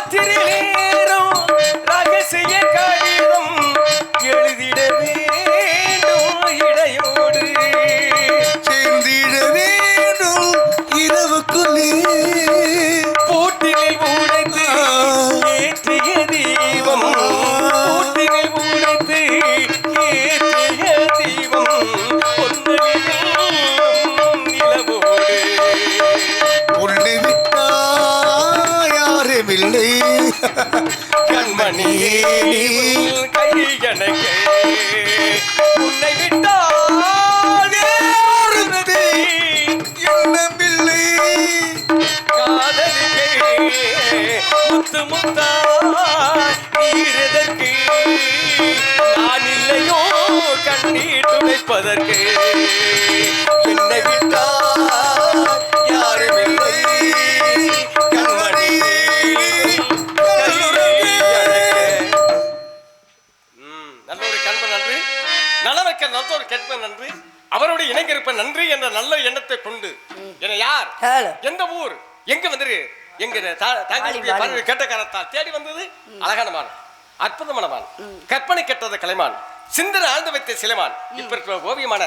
ராத்திரி நேரம் ரகசிய கடிதம் எழுதிட வேண்டும் இடையோடு சேர்ந்திட வேண்டும் இரவுக்குள்ளே பூட்டினை உடைத்து ஏற்றிய தீபம் பூட்டினை உடைத்து ஏற்றிய தீபம் நிலவோடு உன்னை விட்டா யாருமில்லை கண்மணியே கை எனக்கு உன்னை விட்டால் எண்ணமில்லை காதலிக்கே முத்து முத்தா நீரெதற்கு நான் இல்லையோ கண்ணீர் துடைப்பதற்கு என்னை விட்டால் யாருமில்லை கண்மணி நல்லொரு கண்பன் நன்றி நலவைக்க நல்லொரு கெட்பன் நன்றி அவரோடு இணைந்திருப்ப நன்றி என்ற நல்ல எண்ணத்தை கொண்டு என யார் எந்த ஊர் எங்க வந்துரு எங்க கேட்ட காரணத்தால் தேடி வந்தது அழகான மான் அற்புதமான மான் கற்பனை கெட்டத கலைமான் சிந்தனை ஆழ்ந்து வைத்த சிலைமான் இப்ப இருக்கிற ஓவியமான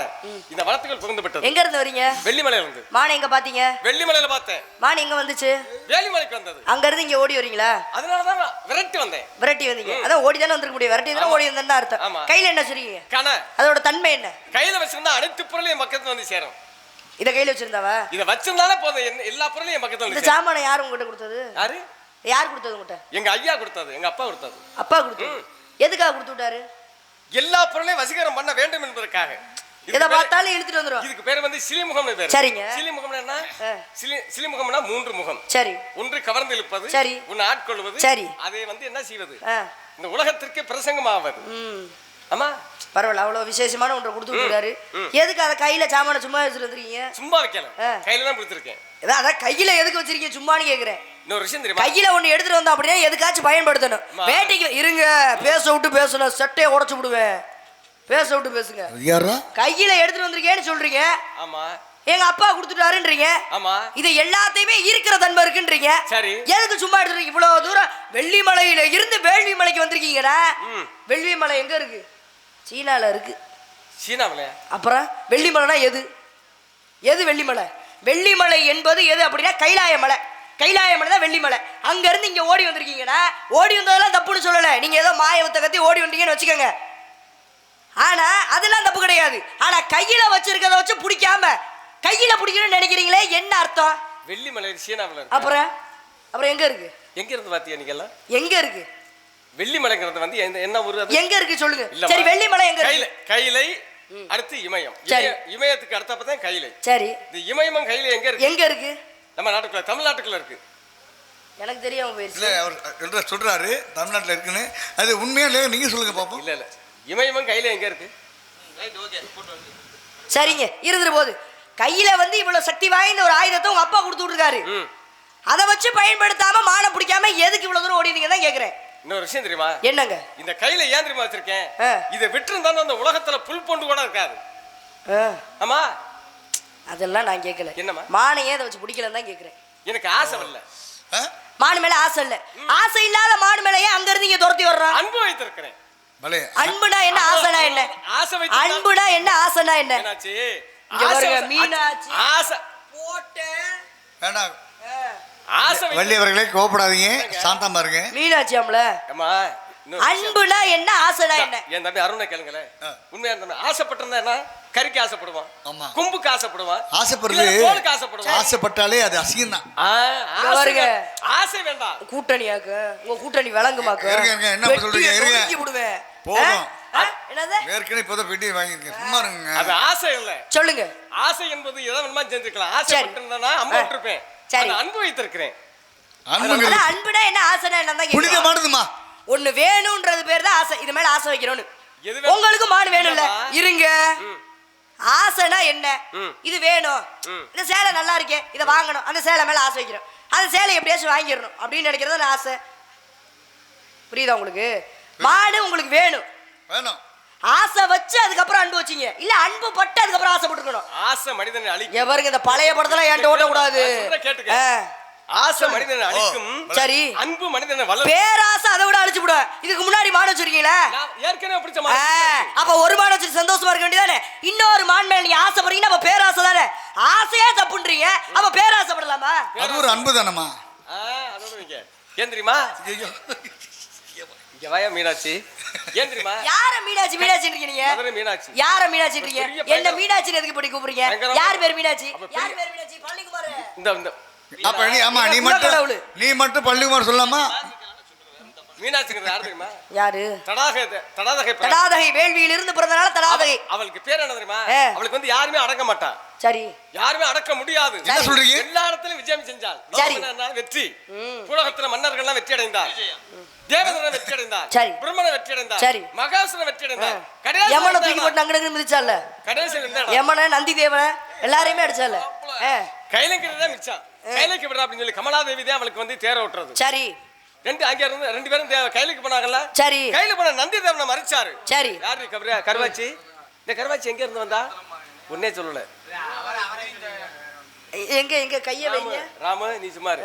இந்த வனத்துக்குள் புகுந்து விட்டது. எங்க இருந்து வரீங்க? வெள்ளிமலையில இருந்து. மான் எங்க பாத்தீங்க? வெள்ளிமலையில பார்த்தேன். மான் எங்க வந்துச்சு? வேலிமலைக்கு வந்தது. அங்க இருந்து இங்க ஓடி வரீங்களா? அதனாலதான் விரட்டி வந்தேன். விரட்டி வந்தீங்க. அதான் ஓடி தானே வந்திருக்க முடியும். விரட்டி தானே ஓடி வந்தா அர்த்தம். கையில என்ன வச்சிருக்கீங்க? கண. அதோட தன்மை என்ன? கையில வச்சிருந்தா அனைத்து பொருளையும் பக்கத்துல வந்து சேரும். இத கையில வச்சிருந்தாவா? இத வச்சிருந்தாலே போதும் எல்லா பொருளையும் பக்கத்துல வந்து. இந்த சாமானை யார் உங்ககிட்ட கொடுத்தது? யாரு? யார் கொடுத்தது உங்ககிட்ட? எங்க ஐயா கொடுத்தது, எங்க அப்பா கொடுத்தது. அப்பா கொடுத்தது. எதுக்காக கொடுத்து விட்டாரு? எல்லா பொருளையும் வசீகரம் பண்ண வேண்டும் என்பதற்காக. எதை பார்த்தாலும் இழுத்துட்டு வந்துரும். இதுக்கு பேர் வந்து சிலிமுகம்னு பேர். சரிங்க. சிலிமுகம்னா என்ன? சிலிமுகம்னா மூன்று முகம். சரி. ஒன்று கவர்ந்து இழுப்பது, சரி. ஒன்று ஆட்கொள்வது, சரி. அதை வந்து என்ன செய்வது? இந்த உலகத்திற்கு பிரசங்கமாவது. ஆமா. பரவாயில்ல, அவ்வளவு விசேஷமான ஒன்றை கொடுத்து விட்டுறாரு. எதுக்கு அதை கையில சாமான சும்மா வச்சுட்டு வந்துருக்கீங்க? சும்மா வைக்கல, கையில தான் கொடுத்துருக்கேன். அதான் கையில எதுக்கு வச்சிருக்கீங்க சும்மான்னு கேக்குறேன். இன்னொரு விஷயம் தெரியுமா? கையில ஒண்ணு எடுத்துட்டு வந்தா அப்படியே எதுக்காச்சும் பயன்படுத்தணும். வேட்டைக்கு இருங்க, பேச விட்டு பேசணும், சட்டையை உடைச்சு விடுவேன். பேச விட்டு பேசுங்க. கையில எடுத்துட்டு வந்திருக்கேன்னு சொல்றீங்க. ஆமா. எங்க அப்பா கொடுத்துட்டாருன்றீங்க. ஆமா. இது எல்லாத்தையுமே இருக்கிற தன்மை இருக்குன்றீங்க. சரி. எதுக்கு சும்மா எடுத்துறீங்க? இவ்வளவு தூரம் வெள்ளிமலையில இருந்து வேள்விமலைக்கு வந்திருக்கீங்கடா. வெள்ளிமலை எங்க இருக்கு? சீனால இருக்கு. சீனாவில? அப்புறம் வெள்ளிமலைனா எது? எது வெள்ளிமலை? வெள்ளிமலை என்பது எது அப்படின்னா கைலாய மலை. கைலாய மலை தான் வெள்ளிமலை. அங்க இருந்து இங்க ஓடி வந்திருக்கீங்கடா. ஓடி வந்ததெல்லாம் தப்புன்னு சொல்லல. நீங்க ஏதோ மாயவத்தை கத்தி ஓடி வந்தீங்கன்னு வச்சுக்கோங்க. ஆனா அதெல்லாம் தப்பு கிடையாது. ஆனா கையில வச்சிருக்கத வச்சு பிடிக்காம கையில பிடிக்கணும்னு நினைக்கிறீங்களே, என்ன அர்த்தம்? வெள்ளிமலை சீனாவில இருக்கு. அப்புறம் எங்க இருக்கு? எங்க இருந்து பாத்தியா நீங்க எல்லாம்? எங்க இருக்கு வெள்ளிமலைங்கிறது? வந்து என்ன ஊரு அது? எங்க இருக்கு சொல்லுங்க. சரி, வெள்ளிமலை எங்க இருக்கு? கைலை, அடுத்து இமயம். இமயத்துக்கு அடுத்தப்பதான் கைலை. சரி. இந்த இமயமும் கைலை எங்க இருக்கு? எங்க இருக்கு? நம்ம நாட்டுக்குள்ள, தமிழ்நாட்டுக்குள்ள இருக்கு. எனக்கு தெரியாம போயிடுச்சு. இல்ல, அவர் சொல்றாரு தமிழ்நாட்டுல இருக்குன்னு. அது உண்மையா இல்லையா நீங்க சொல்லுங்க பாப்போம். இல்ல இமயமும் கையில எங்க இருக்கு? சரிங்க, இருந்துரு போது. கையில வந்து இவ்வளவு சக்தி வாய்ந்த ஒரு ஆயுதத்தை உங்க அப்பா கொடுத்து விட்டுருக்காரு. அதை வச்சு பயன்படுத்தாம மானை பிடிக்காம எதுக்கு இவ்வளவு தூரம் ஓடினீங்க தான் கேக்குறேன். இன்னொரு விஷயம் தெரியுமா? என்னங்க? இந்த கையில ஏன் தெரியுமா வச்சிருக்கேன்? இதை விட்டு இருந்தாலும் அந்த உலகத்துல புல் பொண்டு கூட இருக்காது. ஆமா. அதெல்லாம் நான் கேட்கல. என்னமா? மானை ஏன் வச்சு பிடிக்கலன்னு தான் கேக்குறேன். எனக்கு ஆசை வரல. மானு மேல ஆசை இல்ல. ஆசை இல்லாத மானு மேல ஏன் அங்க இருந்து இங்க துரத்தி வர்றான்? அன்பு வைத்திருக்கிறேன். அன்புனா என்ன, ஆசைனா என்ன? அன்புனா என்ன, ஆசைனா என்ன? என்னாச்சு? இங்க பாருங்க, மீனாட்சி ஆசை போட்டேன். வேண்டாம், ஆசை. வள்ளியவர்களே கோபப்படாதீங்க, சாந்தமா பாருங்க. மீனாட்சி அம்ல. அம்மா, அன்புனா என்ன, ஆசைனா என்ன? என் தம்பி அருணை கேளுங்களேன். உண்மையா இருந்தா ஆசைப்பட்டிருந்தா என்ன? கறிக்கு ஆசைப்படுவான், கும்புக்கு ஆசைப்படுவான், ஆசைப்பட்டாலே அது அசிங்கம் தான். ஆசை வேண்டாம். கூட்டணியாக்கு உங்க கூட்டணி விளங்குமாக்கு. என்ன சொல்றீங்க? போதும். என்னது? ஏற்கனவே இப்போத பெட்டி வாங்கிருக்கேன், சும்மா இருங்க. அது ஆசை இல்ல. சொல்லுங்க. ஆசை என்பது எதை வேணுமா செஞ்சுக்கலாம். ஆசைப்பட்டிருந்தா அம்மா விட்டுருப்பேன். சரி, அன்பு வைத்திருக்கிறேன். அன்புனா என்ன, ஆசைனா என்ன தான் புனிதமானதுமா. ஒண்ணு வேணும்ன்றது பேர் தான் ஆசை. இது மேல ஆசை வைக்கிறோன்னு. உங்களுக்கு மாடு வேணும்ல, இருங்க. ஆசைனா என்ன? இது வேணும், இந்த சேலை நல்லா இருக்கே, இதை வாங்கணும், அந்த சேலை மேல ஆசை வைக்கிறோம். அந்த சேலை எப்படியாச்சும் வாங்கிடணும் அப்படின்னு நினைக்கிறது ஆசை. புரியுதா உங்களுக்கு? மாடு உங்களுக்கு வேணும், ஆசை வச்சு அதுக்கப்புறம் அன்பு வச்சீங்க. இல்ல அன்பு பட்டு அதுக்கப்புறம் ஆசைப்பட்டுக்கணும். ஆசை மனிதனை அழிக்கும். எவருங்க இந்த பழைய படத்துல என்கிட்ட ஓட்ட கூடாது. ஆசை மனிதனை அழிக்கும். சரி. அன்பு மனிதனை வளர்க்கும். பேராசை அதை விட அழிச்சு விடுவேன். இதுக்கு முன்னாடி மான் வச்சிருக்கீங்களா? ஏற்கனவே பிடிச்ச மான். அப்ப ஒரு மான் வச்சு சந்தோஷமா இருக்க வேண்டியதானே? இன்னொரு மான் மேல நீங்க ஆசைப்படுறீங்கன்னா அப்ப பேராசை தானே. ஆசையே தப்புன்றீங்க, அப்ப பேராசைப்படலாமா? அது ஒரு அன்பு தானம்மா. அதோட நீங்க ஏன் தெரியுமா? இங்க வாயா மீனாட்சி. ஏன் தெரியுமா? யார மீனாட்சி மீனாட்சின்றீங்க நீங்க? மதுரை மீனாட்சி. யார மீனாட்சின்றீங்க? என்ன மீனாட்சி எதுக்கு போய் கூப்பிடுறீங்க? யார் பேர் மீனாட்சி? யார் பேர் மீனாட்சி? பள்ளிக்குமார். இந்த அப்ப நீ மட்டும் பள்ளிக்குமார் சொல்லாமா? மீனாட்சிங்கிறது யார் தெரியுமா? யாரு? தடாதகை வேள்வியில் இருந்து பிறந்தனால தடாதகை. அவளுக்கு பேர் என்ன தெரியுமா? அவளுக்கு வந்து யாருமே அடக்க மாட்டா. சரி. யாருமே அடக்க முடியாது. என்ன சொல்றீங்க? எல்லா இடத்துலயும் விஜயம் செஞ்சாள். சரி. வெற்றி. உலகத்துல மன்னர்கள் எல்லாம் வெற்றி அடைந்தார். தேவதரன் வெற்றி அடைந்தார். சரி. பிரம்மன் வெற்றி அடைந்தார். சரி. மகாசுரன் வெற்றி அடைந்தார். யமனை தூக்கி போட்டு அங்கங்க மிதிச்சால. கடைசில இருந்தா யமனை நந்தி தேவனை எல்லாரையுமே அடிச்சால. கைலங்கிரி தான் மிச்சம். கைலைக்கு விடுறா அப்படின்னு சொல்லி கமலாதேவி தான் அவளுக்கு வந்து தேர ஓட்டுறது. சரி. ரெண்டு பேரும் கைலுக்கு போனாங்கல்ல. சரி. கையில போன நந்தி தேவனை மறிச்சாரு. சரி. யாரு? கருவாச்சி. இந்த கருவாச்சி எங்க இருந்து வந்தா? ஒன்னே சொல்லல. எங்க எங்க கைய வைங்க. ராமு நீ சும்மா இரு.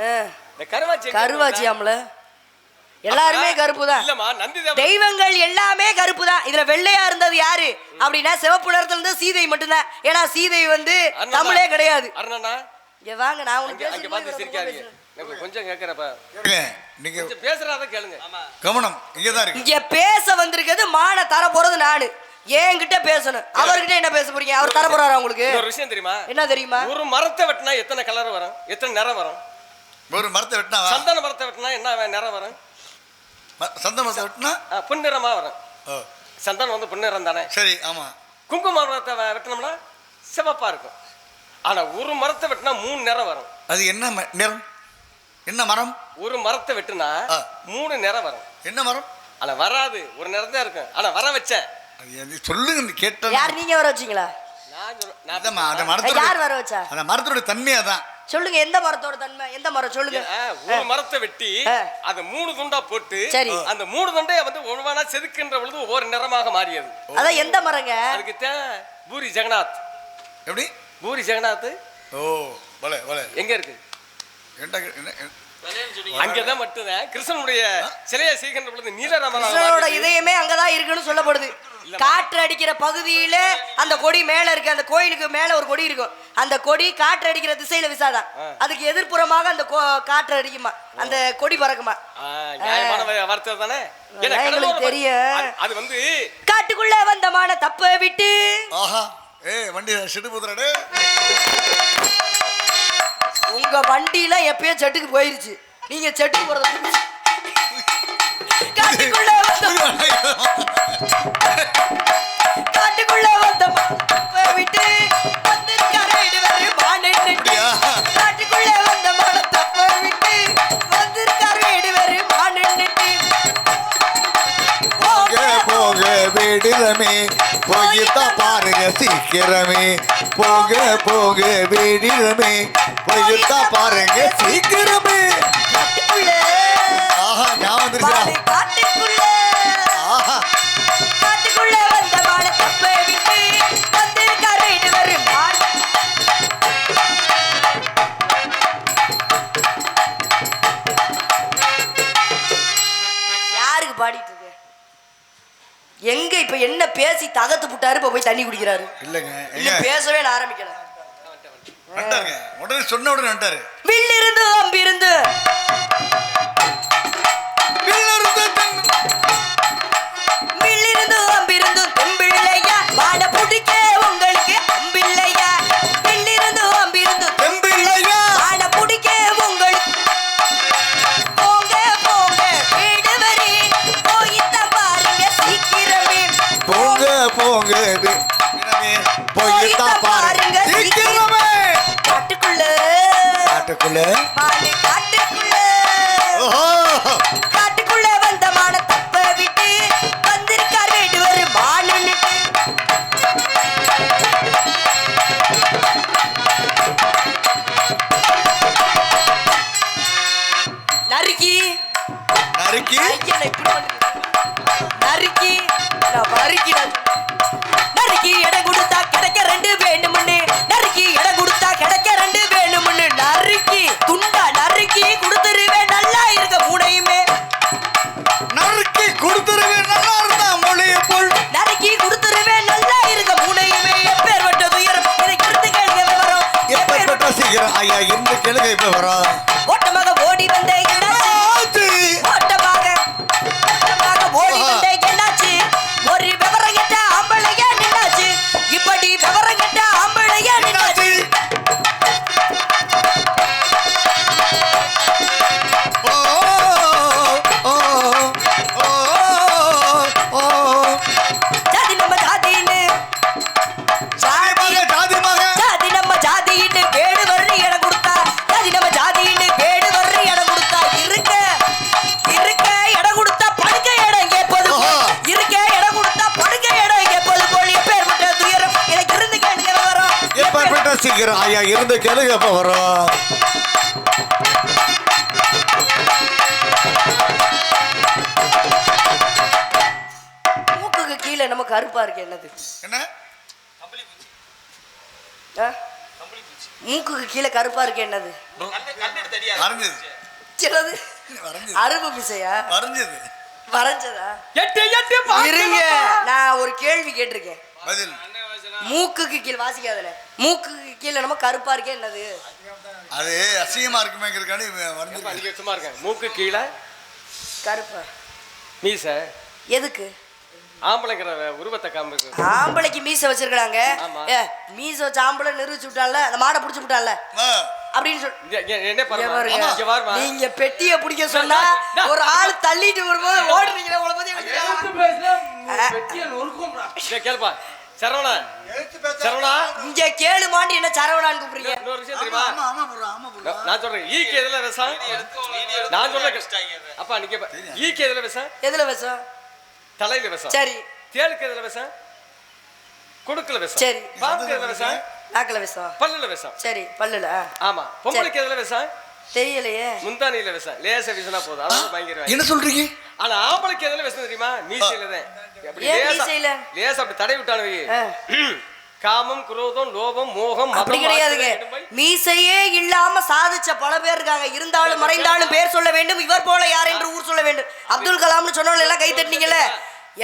இந்த கருவாச்சி ஆமல எல்லாருமே கருப்பு தான். இல்லம்மா, நந்தி தேவன் தெய்வங்கள் எல்லாமே கருப்பு தான். இதுல வெள்ளையா இருந்தது யாரு அப்படின்னா சிவப்பு நிறத்துல இருந்து சீதை மட்டும்தான். ஏன்னா சீதை வந்து தமிழே கிடையாது. அண்ணா இங்க வாங்க, நான் உங்களுக்கு அங்க பார்த்து சிரிக்காதீங்க. கொஞ்சம் கேக்குறப்ப நீங்க பேசுறத கேளுங்க. கவனம் இங்க தான் இருக்கு. இங்க பேச வந்திருக்கிறது மான தர போறது நானு. என்கிட்ட பேசணும். அவர்கிட்ட என்ன பேச போறீங்க? அவர் தர போறாரா உங்களுக்கு? ஒரு விஷயம் தெரியுமா? என்ன தெரியுமா? ஒரு மரத்தை வெட்டினா எத்தனை கலர் வரும்? எத்தனை நிறம் வரும்? ஒரு மரத்தை வெட்டினா சந்தன மரத்தை வெட்டினா என்ன நிறம் வரும்? சந்தன மரத்தை வெட்டினா பொன்னிறமா வரும். சந்தனம் வந்து பொன்னிறம் தானே. சரி. ஆமா. குங்கும மரத்தை வெட்டினோம்னா சிவப்பா இருக்கும். ஆனா ஒரு மரத்தை வெட்டினா 3 நிறம் வரும். அது என்ன நிறம்? என்ன மரம்? ஒரு மரத்தை வெட்டினா 3 நிறம் வரும். என்ன மரம்? ஆனா வராது, ஒரு நிறம் தான் இருக்கும். ஆனா வர வச்ச சொல்லுங்க கேட்ட. யார் நீங்க வர வச்சீங்களா? அந்த மரத்தோட யார் வர வச்சா? அந்த மரத்தோட தன்மையா தான். சொல்லுங்க, எந்த மரத்தோட தன்மை? எந்த மரம் சொல்லுங்க. ஒரு மரத்தை வெட்டி அத 3 துண்டா போட்டு அந்த 3 துண்டை வந்து ஒவ்வொன்றா செதுக்கின்ற பொழுது ஒவ்வொரு நிறமாக மாறியது. அதான் எந்த மரங்க? அதுக்கு பூரி ஜெகநாத். எப்படி? பூரி ஜெகநாத். ஓ வல வல எங்க இருக்கு? அங்கதான் மட்டும்தான் கிருஷ்ணனுடைய சிலையை செய்கின்ற பொழுது நீலராமனோட இதயமே அங்கதான் இருக்குன்னு சொல்லப்படுது. காற்று அடிக்கிற பகுதியில அந்த கொடி மேல இருக்கு. அந்த கோயிலுக்கு மேல ஒரு கொடி இருக்கும். அந்த கொடி காற்று அடிக்கிற திசையில விசாதான். அதுக்கு எதிர்ப்புறமாக அந்த காற்று அடிக்குமா, அந்த கொடி பறக்குமா. வார்த்தை தானே எங்களுக்கு தெரியும். அது வந்து காட்டுக்குள்ள வந்தமான தப்ப விட்டு வண்டி செட்டு போதுறாடே. உங்க வண்டியில எப்பயும் செட்டுக்கு போயிருச்சு. நீங்க செட்டுக்கு போறது காட்டுக்குள்ள வந்த விட்டு வந்திருக்காரு மானு. காட்டுக்குள்ள வந்த மான தப்ப விட்டு வந்திருக்காரு மானு. போக போக வீடிலமே போய்தான் பாருங்க சீக்கிரமே. போக போக வீடிலமே போய்தான் பாருங்க சீக்கிரமே. ஆஹா நான் வந்துருச்சா? காட்டுக்குள்ள வந்த மான தப்ப விட்டு வந்திருக்காரு மானு. யாருக்கு பாடிட்டு இருக்கு? எங்க இப்ப என்ன பேசி தகத்து புட்டாரு, இப்ப போய் தண்ணி குடிக்கிறாரு. இல்லங்க பேசவே ஆரம்பிக்கல. உடனே சொன்ன உடனே வந்துட்டாரு. வில்லிருந்து அம்பிருந்து வில்லிருந்து அம்பிருந்து தெம்பிள்ளையா வாட புடிக்க உங்களுக்கு அம்பிள்ளையா. வில்லிருந்து அம்பிருந்து தெம்பிள்ளையா வாட பிடிக்க உங்களுக்கு. போங்க போங்க வீடு வரி போயிட்ட பாருங்க சீக்கிரமே. போங்க போங்க போயிட்ட பாருங்க சீக்கிரமே. காட்டுக்குள்ள மாடு காட்டுக்குள்ள காட்டுக்குள்ள வந்த மான தப்ப விட்டு வந்திருக்கார் வீடு ஒரு மானு. நறுக்கி நறுக்கி நறுக்கி நறுக்கி இடம் கொடுத்தா கிடைக்க 2 வேணும்னு. நறுக்கி இடம் கொடுத்தா கிடைக்க 2 வேணும்னு. நறுக்கி துண்டா கேளுங்க இப்ப வரோம். ஓட்டமாக ஓடி வந்தே என்னாச்சு ஓட்டமாக ஓடி வந்தே என்னாச்சு ஒரு விவரம் கேட்ட ஆம்பளையா நின்னாச்சு இப்படி விவரம் கேட்ட ஆம்பளையா நின்னாச்சு ஜாதி நம்ம ஜாதின்னு ஜாதி நம்ம ஜாதின்னு வேடு வர்றி இடம் கொடுத்தா ஜாதி நம்ம ஜாதின்னு வேடு வர்றி இடம் கொடுத்தா இருக்க இடம் கொடுத்தா படுக்க இடம் கேட்பது இருக்க இடம் கொடுத்தா படுக்க இடம் கேட்பது போல் எப்பேற்பட்ட துயரம் எனக்கு இருந்து கேளுங்க வரும் எப்பேற்பட்ட சீக்கிரம் ஐயா இருந்து கேளுங்க இப்ப வரோம். மூக்குக்கு கீழே நம்ம கருப்பா இருக்கு என்னது என்ன ஆ? மூக்குக்கு கீழே கருப்பா இருக்கு என்னது வரைஞ்சது சிலது வரைஞ்சது அரும்பு பிசையா வரைஞ்சது வரைஞ்சதா எட்டு எட்டு பாக்கு இருங்க நான் ஒரு கேள்வி கேட்டிருக்கேன் பதில் மூக்குக்கு கீழே வாசிக்காதல மூக்குக்கு கீழே நம்ம கருப்பா இருக்கே என்னது அது அசிங்கமா இருக்குமேங்கிறதுக்காண்டி வரைஞ்சது. அதிக சும்மா இருக்கேன். மூக்கு கீழே கருப்பா மீச எதுக்கு ஆம்பளைங்கிற உருவத்தை காமிருக்கு. ஆம்பளைக்கு மீசை வச்சிருக்காங்க ஆமா. மீசை வச்ச ஆம்பளை நிரூபிச்சு விட்டான்ல அந்த மாடை புடிச்சு விட்டான்ல ஆ, அப்படின்னு சொல்லி என்ன பாருங்க. பாருங்க நீங்க பெட்டிய பிடிக்க சொன்னா ஒரு ஆள் தள்ளிட்டு வரும்போது ஓடுறீங்களா உங்களை பத்தி கேள்பா சரவணா சரவணா இங்க கேளுமான்னு என்ன சரவணான்னு கூப்பிடுறீங்க இன்னொரு விஷயம் தெரியுமா ஆமா, ஆமா bro, ஆமா bro. நான் சொல்றேன் ஈக்கு எதுல விஷம் நான் சொல்றேன் அப்பா நீங்க ஈக்கு எதுல விஷம் எதுல விஷம் தலையில விஷம் சரி தேளுக்கு எதுல விஷம் குடுக்குல விஷம் சரி பாம்புக்கு எதுல விஷம் நாக்குல விஷம் பல்லுல விஷம் சரி பல்லுல ஆமா பொம்பளைக்கு எதுல விஷம் தெரியலையே முந்தானியில விஷம் லேச விஷனா போதும் அதாவது பயங்கர என்ன சொல்றீங்க ஆனா ஆம்பளைக்கு எதுல விஷம் தெரியுமா மீசையில தான் அப்படி ஏன் லேசா மீசையில? லேசா அப்படி தடவி விட்டானு வை. ஆ. காமம் குரோதம் லோபம் மோகம் அப்படி மதம், கிடையாதுங்க ஆசை, இடும்பை. மீசையே இல்லாம சாதிச்ச பல பேர் இருக்காங்க இருந்தாலும் மறைந்தாலும் பேர் சொல்ல வேண்டும் இவர் போல யார் என்று ஊர் சொல்ல வேண்டும் அப்துல் கலாம்னு சொன்னவங்க எல்லாம் கை தட்டினீங்கல்ல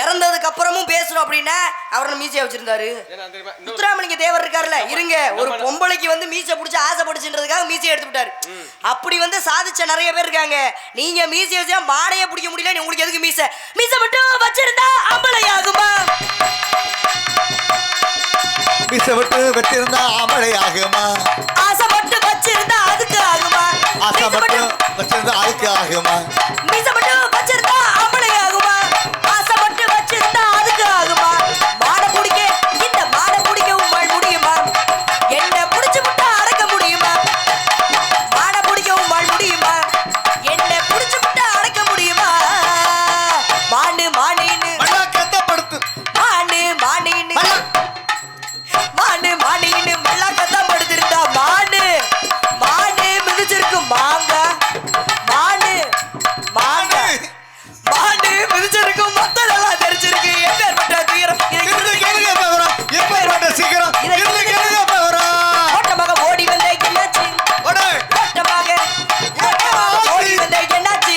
இறந்ததுக்கு அப்புறமும் பேசணும் அப்படின்னா அவர் மீசையை வச்சிருந்தாரு ஏன்னா தெரியுமா இன்னொரு முத்துராமலிங்க தேவர் இருக்காருல்ல இருங்க ஒரு பொம்பளைக்கு வந்து மீசை பிடிச்சி ஆசைப்படுச்சுன்றதுக்காக மீசையை எடுத்து விட்டாரு அப்படி வந்து சாதிச்ச நிறைய பேர் இருக்காங்க நீங்க மீசையை வச்சா மாடையே பிடிக்க முடியல உங்களுக்கு எதுக்கு மீசை மீசை மட்டும் வச்சிருந்தா ஆம்பளை ஆகுமா மீசை விட்டு வெட்டிருந்தா ஆமழை ஆகுமா ஆசை மட்டும் வச்சிருந்தா அதுக்கு ஆகுமா ஆசை மட்டும் வச்சிருந்தா அதுக்கு ஆகுமா மீசை மட்டும் வச்சிருந்தா ஆம்பளை ஆகுமா ஆசை மட்டும் வச்சிருந்தா அதுக்கு ஆகுமா மாடை பிடிக்க இந்த மாடை பிடிக்க உம்மால் முடியுமா என்ன பிடிச்சு விட்டா அடக்க முடியுமா மாடை பிடிக்க உம்மால் முடியுமா என்ன பிடிச்சு விட்டா அடக்க முடியுமா மானு மானின்னு மண்ணா கத்தப்படுத்து மானு மானின்னு மானு மானின்னு மெல்லா கத்தா படுத்திருந்தா மானு மானு மிதிச்சிருக்கு மாங்க மானு மாங்க மாடு மிதிச்சிருக்கு மத்ததெல்லாம் தெரிச்சிருக்கு எப்பேற்பட்ட துயரம் இருந்து கேளுங்க இப்ப வரோம். எப்பேற்பட்ட சீக்கிரம் இருந்து கேளுங்க இப்ப வரோம். ஓட்டமாக ஓடி வந்தே என்னாச்சு ஓடு. ஓட்டமாக ஓடி வந்தே என்னாச்சு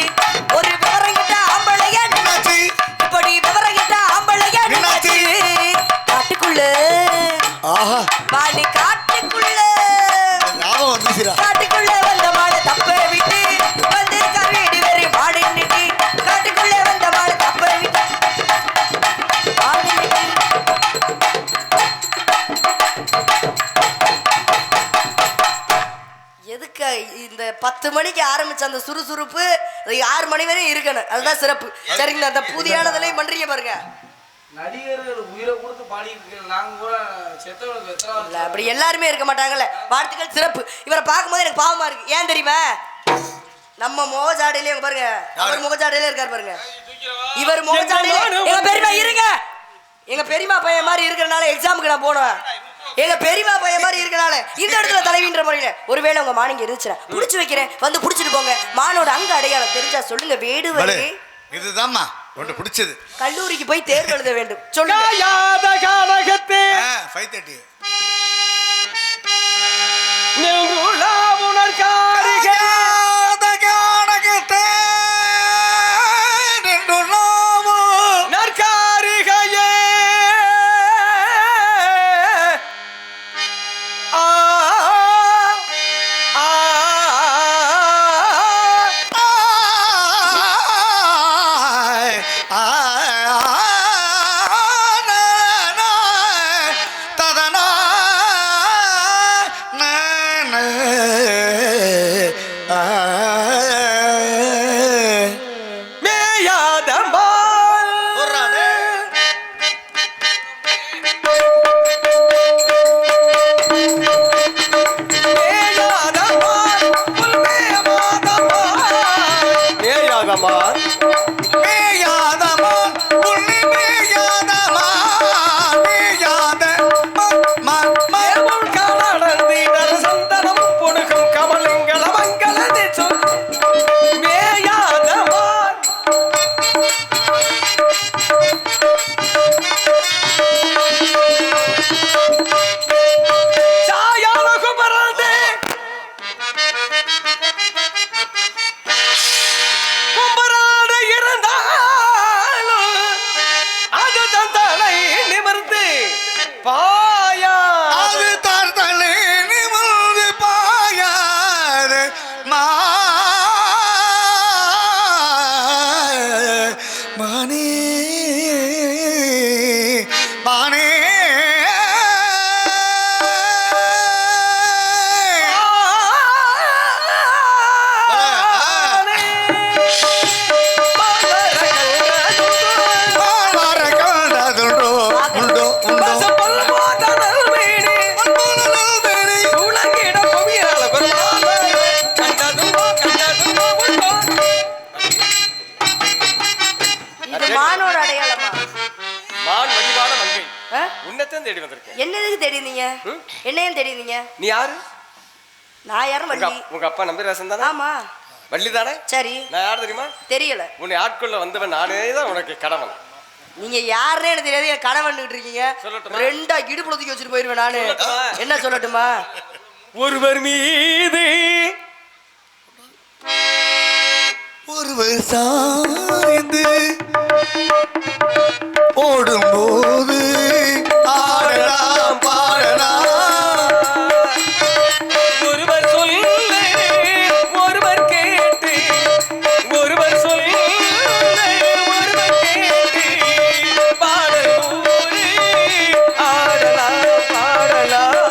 ஒரு விவரம் கிட்ட ஆம்பளையா என்னாச்சு? இப்படி விவரம் கிட்ட ஆம்பளையா என்னாச்சு காட்டுக்குள்ள ஆஹா மாடு காட்டுக்குள்ள ஞாபகம் வந்துச்சுடா. காட்டுக்குள்ள வந்த மாடு தப்ப விட்டு வந்து கருவேடி வரை மாடு நிட்டு காட்டுக்குள்ள வந்த மாடு தப்ப விட்டு மாடு நிட்டு எதுக்கு இந்த 10 மணிக்கு ஆரம்பிச்ச அந்த சுறுசுறுப்பு அது 6 மணி வரை இருக்கணும் அதுதான் சிறப்பு சரிங்களா அந்த புதியானதுலயும் பண்றீங்க பாருங்க நடிகர்கள் உயிரை கொடுத்து பாடிட்டு இருக்க நாங்க கூட செத்தவங்களுக்கு எத்தனை இல்ல, அப்படி எல்லாருமே இருக்க மாட்டாங்கல்ல வாழ்த்துக்கள் சிறப்பு இவரை பார்க்கும்போது எனக்கு பாவமா இருக்கு ஏன் தெரியுமா நம்ம முகஜாடையிலே பாருங்க அவர் முகஜாடையிலே இருக்காரு பாருங்க இவர் முகஜாடையிலே எங்க பெரியமா இருங்க எங்க பெரியமா பையன் மாதிரி இருக்கறனால எக்ஸாமுக்கு நான் போனேன் எங்க பெரியமா பையன் மாதிரி இருக்கனால இந்த இடத்துல தலைவின்ற முறையில ஒருவேளை உங்க மானிங்க இருந்துச்சுன்னா புடிச்சு வைக்கிறேன் வந்து புடிச்சிட்டு போங்க மானோட அங்க அடையாளம் தெரிஞ்சா சொல்லுங்க வேடுவரே இதுதாம்மா உன்னை பிடிச்சது. கல்லூரிக்கு போய் தேர்வு எழுத வேண்டும் சொல்லுங்க காயாத கானகத்தே 5:30 நின்றுளா உணர்காரிக நற்காரிகையே ஆ ஆ தெரியுதீங்க என்னையும் தெரியுதீங்க நீ யாரு? நான் யாரும் வள்ளி. உங்க அப்பா நம்பிராசன் தானே? ஆமா. வள்ளி தானே? சரி. நான் யார் தெரியுமா? தெரியல. உன்னை ஆட்கொள்ள வந்தவன் நானே தான் உனக்கு கடவுள். நீங்க யாருன்னு எனக்கு தெரியாது, என் கணவன்னுட்டு இருக்கீங்க. சொல்லட்டுமா? 2 இடுப்புல தூக்கி வச்சுட்டு போயிருவேன் நானு. என்ன சொல்லட்டுமா? ஒருவர் மீது ஒருவர் சாய்ந்து ஓடும்போது ஆடலாம் பாடலாம். ஒருவர் சொல்ல ஒருவர் கேட்டு ஒருவர் சொல்ல ஒருவர் கேட்டு பாடலோடு ஆடலாம் பாடலாம்.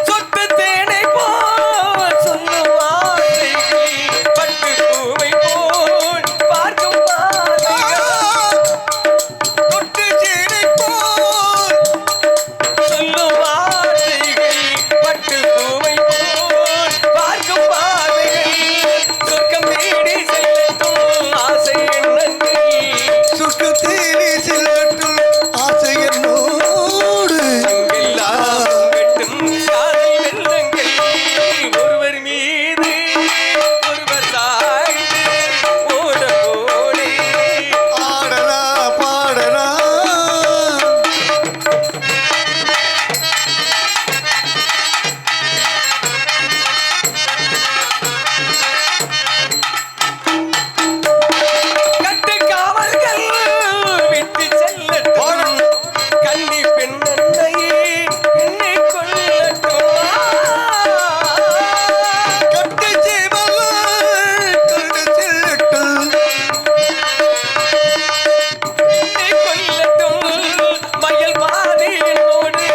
சொட்டு தேனை போல் சொல்லும் வார்த்தைகள், பட்டு பூவை போல் பார்க்கும் பார்வைகள். தொட்டு சேனை போல் சொல்லும் வார்த்தைகள், பட்டு பூவை போல் பார்க்கும் பார்வைகள். சொர்க்கம் தேடி செல்லட்டும் ஆசை எண்ணங்கள். சுட்டு தேடி செல்லட்டும் ஆசை என்னோடு. எல்லாம் வெட்டும் காதல் வெள்ளங்கள். ஒருவர் மீது ஒருவர் சாய்ந்து ஓட ஓடி ஆடலாம் பாடலாம். கட்டு காவல்கள் விட்டு செல்லட்டும். கன்னி பெண்ணை என்னை கொள்ளட்டும். கட்டு சேவல் கொண்டு செல்லட்டும். என்னை கொள்ளட்டும். மயில் பாதி என்னோடு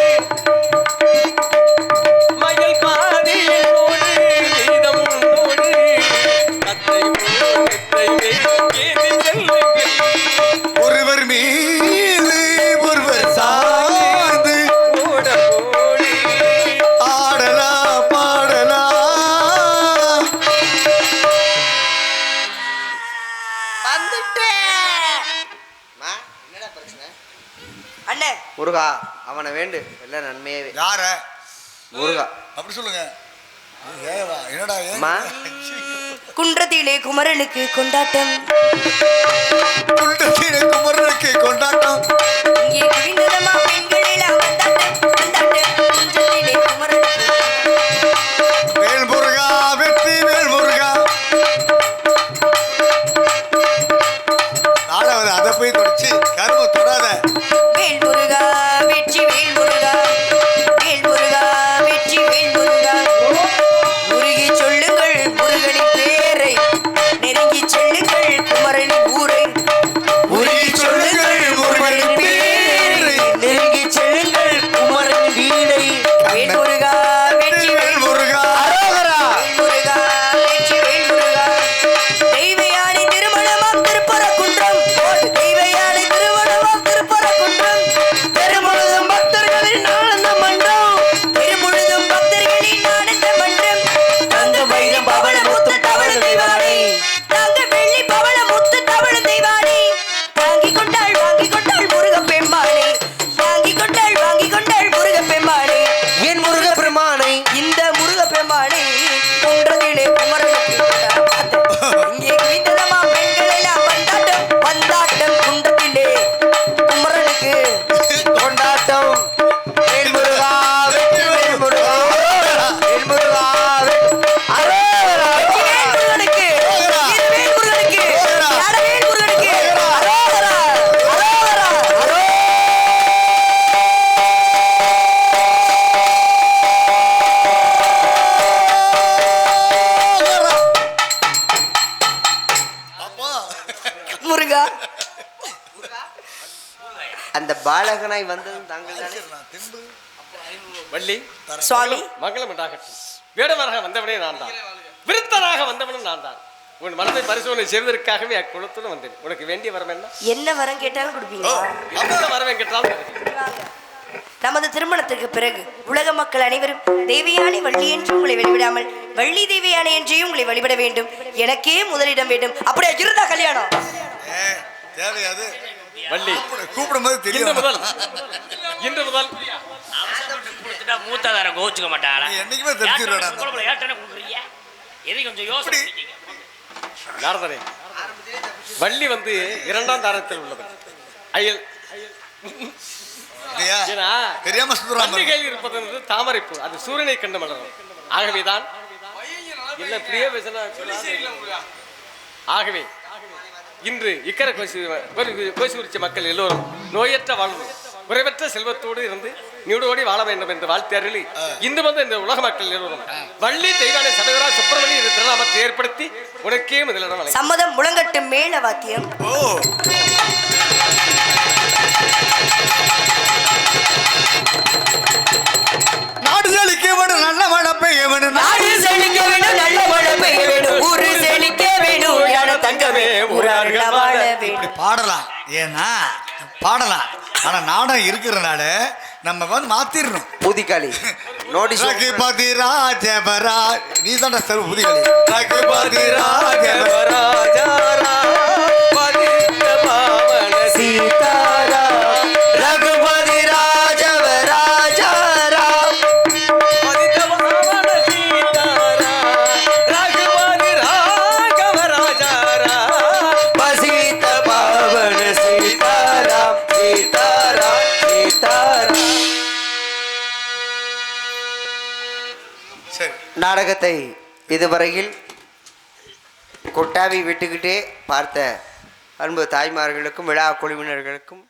மயில் பாதி என்னோடு வீதம் உன்னோடு. அத்தை மெத்தை ஏறி செல்லுங்கள். ஒருவர் மீது ஒருவர் சாய்ந்து ஓட ஓடி ஆடலாம் பாடலாம். என்னடா பிரச்சனை? அண்ணே முருகா அவனை வேண்டு எல்லாம் நன்மையே. யார முருகா அப்படி சொல்லுங்க. ஏவா என்னடா ஏன் அம்மா. குன்றத்திலே குமரனுக்கு கொண்டாட்டம், குண்டத்திலே குமரனுக்கு கொண்டாட்டம். இங்கே குவிந்ததமா பெண்கள் எல்லாம் வந்தாட்டம் வந்தாட்டம். குன்றத்திலே குமரனுக்கு வேல் முருகா வெற்றி வேல் முருகா. நாடாவது அதை போய் தொடச்சு கரும்பு தொடாத. வேல் முருகா வெற்றி வேல் முருகா, வேல் முருகா வெற்றி வேல் முருகா. முருகி சொல்லுங்கள் முருகனின் பேரை, நெருங்கி செல்லுங்கள் குமரனின் ஊரை. முருகி சொல்லுங்கள் முருகனின் பேரை, நெருங்கி செல்லுங்கள் குமரனின் வீடை. வேல் முருகா வெற்றி வேல் முருகா வேல் முருகா வெற்றி வேல் முருகா. தெய்வயானை திருமணமாம் திருப்பரங்குன்றம், தெய்வயானை திருமணமாம் திருப்பரங்குன்றம். பெருமுழுதும் பக்தர்களின் ஆனந்த மன்றம், பெருமுழுதும் பக்தர்களின் ஆனந்த மன்றம். தங்க வைரம் பவள முத்து தவள தெய்வானை, தங்க வெள்ளி பவள முத்து தவள தெய்வானை. வாங்கிக் கொண்டாள் முருகப் பெம்மாளே, வாங்கிக் கொண்டாள் முருகப் பெம்மாளே. என் முருக பெருமானை இந்த முருகப் பெம்மாளே குன்றத்திலே குமரனுக்கு கொண்டாட்டம். இங்கே குவிந்ததமா பெண்கள் எல்லாம் வந்தாட்டம் வந்தாட்டம். குன்றத்திலே குமரனுக்கு கொண்டாட்டம். வேல் முருகா வெற்றி வேல் முருகா வேல் முருகா அரோகரா. வேல் முருகனுக்கு, இருவேல் முருகனுக்கு, யாடவேல் முருகனுக்கு அரோகரா அரோகரா அரோ. அப்பா முருகா அந்த பாலகனாய் வந்ததும் தாங்கள் தானே? தெம்பு வள்ளி சுவாமி மங்களம் உண்டாகட்டும். வேடவராக வந்தவனே நான் தான், விருத்தராக வந்தவனும் நான் தான். உன் மனதை பரிசோதனை செய்வதற்காகவே அக்குளத்துடன் வந்தேன். உனக்கு வேண்டிய வரம் என்ன? என்ன வரம் கேட்டாலும் கொடுப்பீங்க. எந்த வரவேன் கேட்டாலும் தருகிறேன். நமது திருமணத்திற்கு பிறகு உலக மக்கள் அனைவரும் தேவியானை வள்ளி என்று உங்களை வழிவிடாமல் வள்ளி தேவியானை என்றே உங்களை வழிபட வேண்டும். எனக்கே முதலிடம் வேண்டும். அப்படியே இருந்தா கல்யாணம் தேவையாது. வள்ளி கூப்பிடும் போது தெரியும். இன்று முதல் மூத்தாதார கோச்சுக்க மாட்டாளா? என்னைக்குமே தெரிஞ்சிருவாடா. எது கொஞ்சம் யோசனை நாரதரே, வள்ளி வந்து இரண்டாம் தாரத்தில் உள்ளது. அயல் ஏன்னா தெரியாம கேள்வி இருப்பது வந்து தாமரைப்பூ, அது சூரியனை கண்டு மலரும். ஆகவேதான் இல்ல பிரிய ஆகவே இன்று இக்கரை கோசிக்குறிச்சி மக்கள் எல்லோரும் நோயற்ற வாழ்வு குறைவற்ற செல்வத்தோடு இருந்து நீடோடி வாழ வேண்டும் என்று வாழ்த்து அருளி இந்து வந்து இந்த உலக மக்கள் எல்லோரும் வள்ளி தெய்வானை சபைவரா சுப்பிரமணி இந்த திருநாமத்தை ஏற்படுத்தி உனக்கே முதலிடம் சம்மதம். முழங்கட்டு மேல வாத்தியம். நாடு செழிக்க வேணும், நல்ல மழை பெய்ய வேணும். நாடு செழிக்க வேணும், நல்ல மழை பெய்ய வேணும். ஊரு செழிக்க வேணும், ஞான தங்கமே ஊரார்கள் வாழ வேண்டும். பாடலாம், ஏன்னா பாடலாம். ஆனா நாடகம் இருக்கிறனால நம்ம வந்து மாத்திரணும். புதிகாளி நோட்டீஸ் ரகுபதி ராஜவரா நீ தான் சார் புதிகாளி. ரகுபதி ராஜவரா சீதாரா ரகுபதி ராஜவராஜாரா பசித பாவன சீதாராம் சீதாராம் சீதாராம். சரி, நாடகத்தை இதுவரையில் கொட்டாவி விட்டுக்கிட்டே பார்த்த அன்பு தாய்மார்களுக்கும் விழா குழுவினர்களுக்கும்